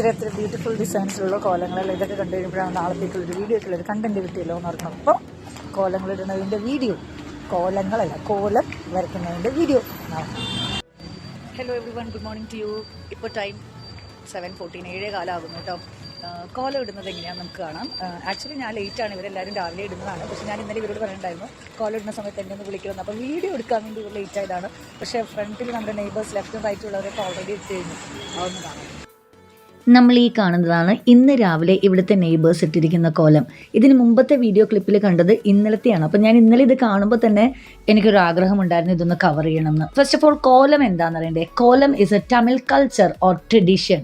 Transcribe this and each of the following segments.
എത്ര ബ്യൂട്ടിഫുൾ ഡിസൈൻസിലുള്ള കോലങ്ങളെല്ലാം ഇതൊക്കെ കണ്ടു കഴിയുമ്പോഴാണ് നാളത്തേക്കുള്ളൊരു വീഡിയോക്കുള്ളൊരു കണ്ടന്റ് കിട്ടിയല്ലോ എന്ന് ഓർക്കണം. അപ്പോൾ കോലങ്ങളിടുന്നതിൻ്റെ വീഡിയോ, കോലങ്ങളല്ല കോലം വരയ്ക്കുന്നതിൻ്റെ video. Hello everyone, good morning to you. ഇപ്പോൾ ടൈം 7:14, 7 കാലമാകുന്നു കേട്ടോ. കോലം ഇടുന്നത് എങ്ങനെയാണെന്ന് നമുക്ക് കാണാം. ആക്ച്വലി ഞാൻ ലേറ്റാണ്, ഇവരെല്ലാവരും രാവിലെ ഇടുന്നതാണ്. പക്ഷേ ഞാൻ ഇന്നലെ ഇവരോട് പറയുന്നുണ്ടായിരുന്നു കോലം ഇടുന്ന സമയത്ത് എന്നെ ഒന്ന് വിളിക്കുമെന്ന്. അപ്പോൾ വീഡിയോ എടുക്കാൻ വേണ്ടി ഇവർ ലേറ്റ് ആയതാണ്. പക്ഷേ ഫ്രണ്ടിൽ നമ്മുടെ നെയ്ബേഴ്സ് ലെഫ്റ്റും റൈറ്റും ഉള്ളവരൊക്കെ ഓൾറെഡി ഇട്ട് കഴിഞ്ഞു. അതൊന്ന് കാണാം. നമ്മൾ ഈ കാണുന്നതാണ് ഇന്ന് രാവിലെ ഇവിടുത്തെ നെയ്ബേഴ്സ് ഇട്ടിരിക്കുന്ന കോലം. ഇതിന് മുമ്പത്തെ വീഡിയോ ക്ലിപ്പിൽ കണ്ടത് ഇന്നലത്തെയാണ്. അപ്പോൾ ഞാൻ ഇന്നലെ ഇത് കാണുമ്പോൾ തന്നെ എനിക്കൊരു ആഗ്രഹം ഉണ്ടായിരുന്നു ഇതൊന്ന് കവർ ചെയ്യണമെന്ന്. ഫസ്റ്റ് ഓഫ് ഓൾ, കോലം എന്താണെന്ന് അറിയണ്ടേ? കോലം is A Tamil culture or tradition.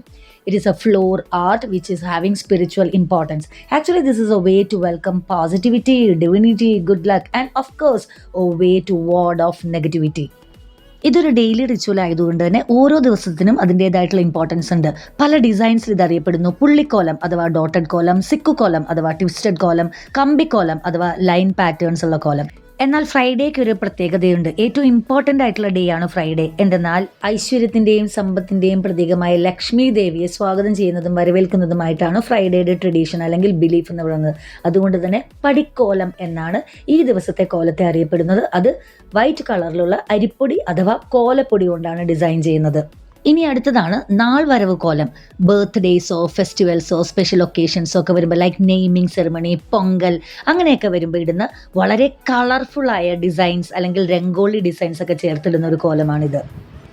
It is a floor art which is having spiritual importance. Actually, this is a way to welcome positivity, divinity, good luck, and of course, a way to ward off negativity. ഇതൊരു daily ritual ആയതുകൊണ്ട് തന്നെ ഓരോ ദിവസത്തിനും അതിൻ്റേതായിട്ടുള്ള importance ഉണ്ട്. പല ഡിസൈൻസിൽ ഇതറിയപ്പെടുന്നു. പുള്ളിക്കോലം അഥവാ dotted കോലം, സിക്കുകോലം അഥവാ ട്വിസ്റ്റഡ് കോലം, കമ്പിക്കോലം അഥവാ ലൈൻ പാറ്റേൺസ് ഉള്ള കോലം. എന്നാൽ ഫ്രൈഡേക്ക് ഒരു പ്രത്യേകതയുണ്ട്. ഏറ്റവും ഇമ്പോർട്ടൻ്റ് ആയിട്ടുള്ള ഡേ ആണ് ഫ്രൈഡേ. എന്തെന്നാൽ ഐശ്വര്യത്തിൻ്റെയും സമ്പത്തിൻ്റെയും പ്രതീകമായ ലക്ഷ്മി ദേവിയെ സ്വാഗതം ചെയ്യുന്നതും വരവേൽക്കുന്നതുമായിട്ടാണ് ഫ്രൈഡേയുടെ ട്രഡീഷൻ അല്ലെങ്കിൽ ബിലീഫ് എന്ന് പറയുന്നത്. അതുകൊണ്ട് തന്നെ പടിക്കോലം എന്നാണ് ഈ ദിവസത്തെ കോലത്തെ അറിയപ്പെടുന്നത്. അത് വൈറ്റ് കളറിലുള്ള അരിപ്പൊടി അഥവാ കോലപ്പൊടി കൊണ്ടാണ് ഡിസൈൻ ചെയ്യുന്നത്. ഇനി അടുത്തതാണ് നാൾ വരവ് കോലം. ബർത്ത്ഡേയ്സോ ഫെസ്റ്റിവൽസോ സ്പെഷ്യൽ ഒക്കേഷൻസോ ഒക്കെ വരുമ്പോൾ, ലൈക്ക് നെയ്മിങ് സെറിമണി, പൊങ്കൽ അങ്ങനെയൊക്കെ വരുമ്പോൾ ഇടുന്ന വളരെ കളർഫുള്ളായ ഡിസൈൻസ് അല്ലെങ്കിൽ രംഗോളി ഡിസൈൻസ് ഒക്കെ ചേർത്തിടുന്ന ഒരു കോലമാണിത്.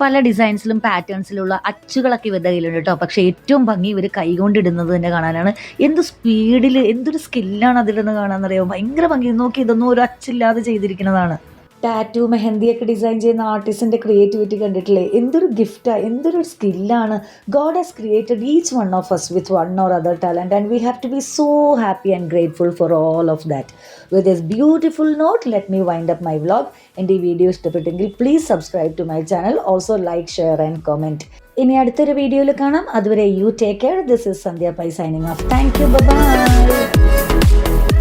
പല ഡിസൈൻസിലും പാറ്റേൺസിലുള്ള അച്ചുകളൊക്കെ ഇവരുടെ കയ്യിലുണ്ട് കേട്ടോ. പക്ഷേ ഏറ്റവും ഭംഗി ഇവർ കൈകൊണ്ടിടുന്നത് തന്നെ കാണാനാണ്. എന്ത് സ്പീഡിൽ, എന്തൊരു സ്കില്ലാണ് അതിലിടുന്നത് കാണാമെന്നറിയാമോ? ഭയങ്കര ഭംഗി. നോക്കി, ഇതൊന്നും ഒരു അച്ചില്ലാതെ ചെയ്തിരിക്കുന്നതാണ്. ടാറ്റു, മെഹന്തിയൊക്കെ ഡിസൈൻ ചെയ്യുന്ന ആർട്ടിസ്റ്റിൻ്റെ ക്രിയേറ്റിവിറ്റി കണ്ടിട്ടില്ലേ? എന്തൊരു ഗിഫ്റ്റാണ്, എന്തൊരു സ്കില്ലാണ്. God has created each one of us with one or other talent and we have to be so happy and grateful for all of that. With this beautiful note, let me wind up my vlog. എൻ്റെ ഈ video ഇഷ്ടപ്പെട്ടെങ്കിൽ please subscribe to my channel. Also like, share and comment. ഇനി അടുത്തൊരു വീഡിയോയിൽ കാണാം. അതുവരെ you take care. This is Sandhya Pai signing off. Thank you. By.